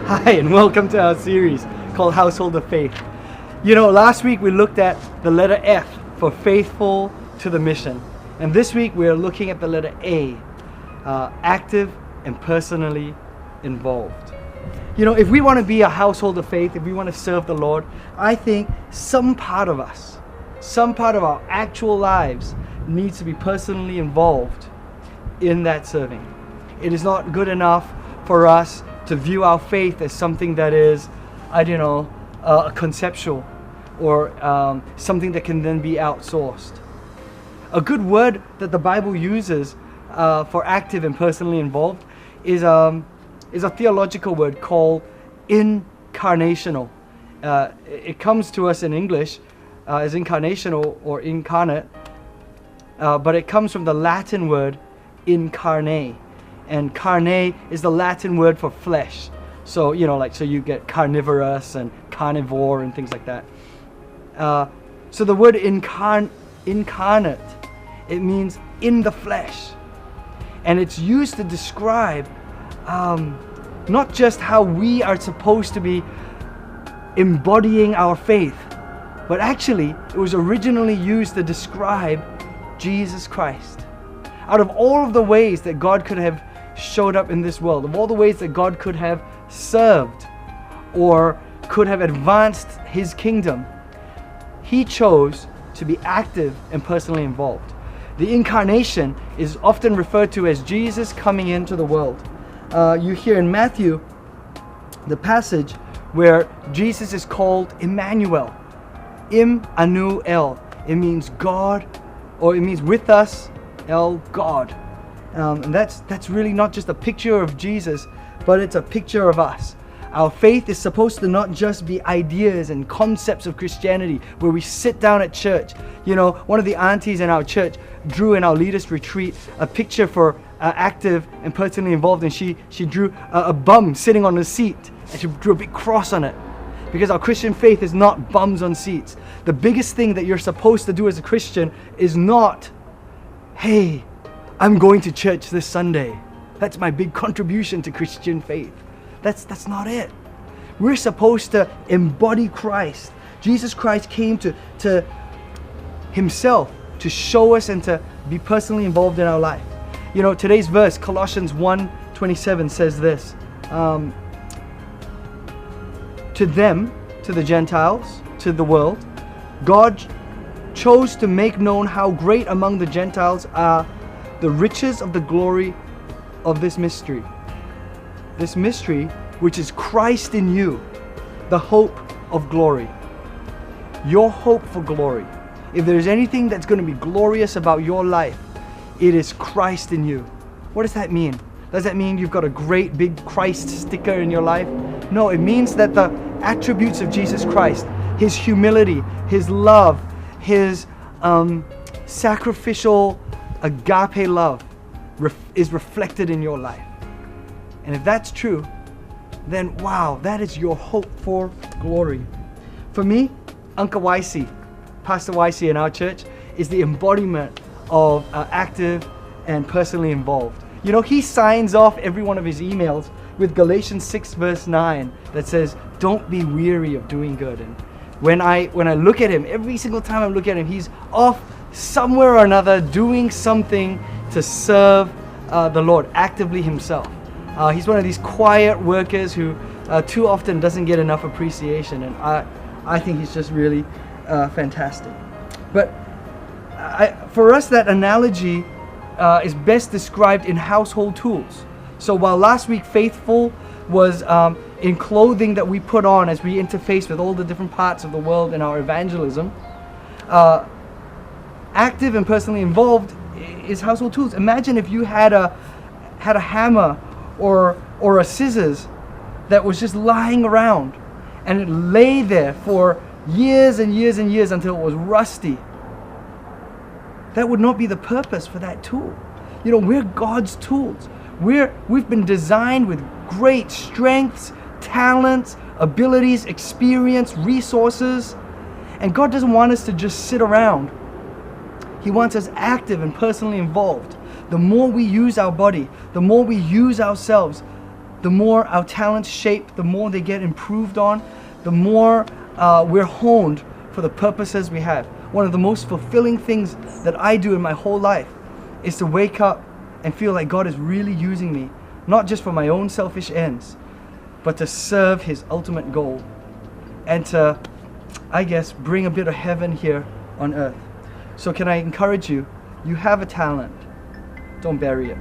Hi, and welcome to our series called Household of Faith. You know, last week we looked at the letter F for faithful to the mission. And this week we are looking at the letter A, active and personally involved. You know, if we want to be a household of faith, if we want to serve the Lord, I think some part of us, some part of our actual lives needs to be personally involved in that serving. It is not good enough for us to view our faith as something that is, conceptual or something that can then be outsourced. A good word that the Bible uses for active and personally involved is a theological word called incarnational. It comes to us in English as incarnational or incarnate, but it comes from the Latin word incarnate. And carne is the Latin word for flesh. So, so you get carnivorous and carnivore and things like that. So the word incarnate, it means in the flesh. And it's used to describe not just how we are supposed to be embodying our faith, but actually it was originally used to describe Jesus Christ. Out of all of the ways that God could have showed up in this world, of all the ways that God could have served or could have advanced His kingdom, He chose to be active and personally involved. The incarnation is often referred to as Jesus coming into the world. You hear in Matthew the passage where Jesus is called Emmanuel. Immanuel. It means God, or it means with us, God. And that's really not just a picture of Jesus, but it's a picture of us. Our faith is supposed to not just be ideas and concepts of Christianity where we sit down at church. You know, one of the aunties in our church drew in our leaders retreat a picture for active and personally involved, and she drew a bum sitting on a seat, and she drew a big cross on it. Because our Christian faith is not bums on seats. The biggest thing that you're supposed to do as a Christian is not, hey, I'm going to church this Sunday. That's my big contribution to Christian faith. That's not it. We're supposed to embody Christ. Jesus Christ came to Himself to show us and to be personally involved in our life. You know, today's verse, Colossians 1:27 says this. To them, to the Gentiles, to the world, God chose to make known how great among the Gentiles are the riches of the glory of this mystery. This mystery, which is Christ in you, the hope of glory. Your hope for glory. If there's anything that's going to be glorious about your life, it is Christ in you. What does that mean? Does that mean you've got a great big Christ sticker in your life? No, it means that the attributes of Jesus Christ, His humility, His love, His sacrificial agape love is reflected in your life. And if that's true, then wow, that is your hope for glory. For me, Uncle YC, Pastor YC in our church, is the embodiment of active and personally involved. You know, he signs off every one of his emails with Galatians 6 verse 9 that says, don't be weary of doing good. And when I look at him, every single time I look at him, he's off somewhere or another doing something to serve the Lord actively himself. He's one of these quiet workers who too often doesn't get enough appreciation, and I think he's just really fantastic. But for us, that analogy is best described in household tools. So while last week faithful was in clothing that we put on as we interface with all the different parts of the world in our evangelism, active and personally involved is household tools. Imagine if you had a hammer or a scissors that was just lying around, and it lay there for years and years and years until it was rusty. That would not be the purpose for that tool. You know, we're God's tools. We've been designed with great strengths, talents, abilities, experience, resources, and God doesn't want us to just sit around. He wants us active and personally involved. The more we use our body, the more we use ourselves, the more our talents shape, the more they get improved on, the more we're honed for the purposes we have. One of the most fulfilling things that I do in my whole life is to wake up and feel like God is really using me, not just for my own selfish ends, but to serve His ultimate goal and to, I guess, bring a bit of heaven here on earth. So can I encourage you, you have a talent, don't bury it.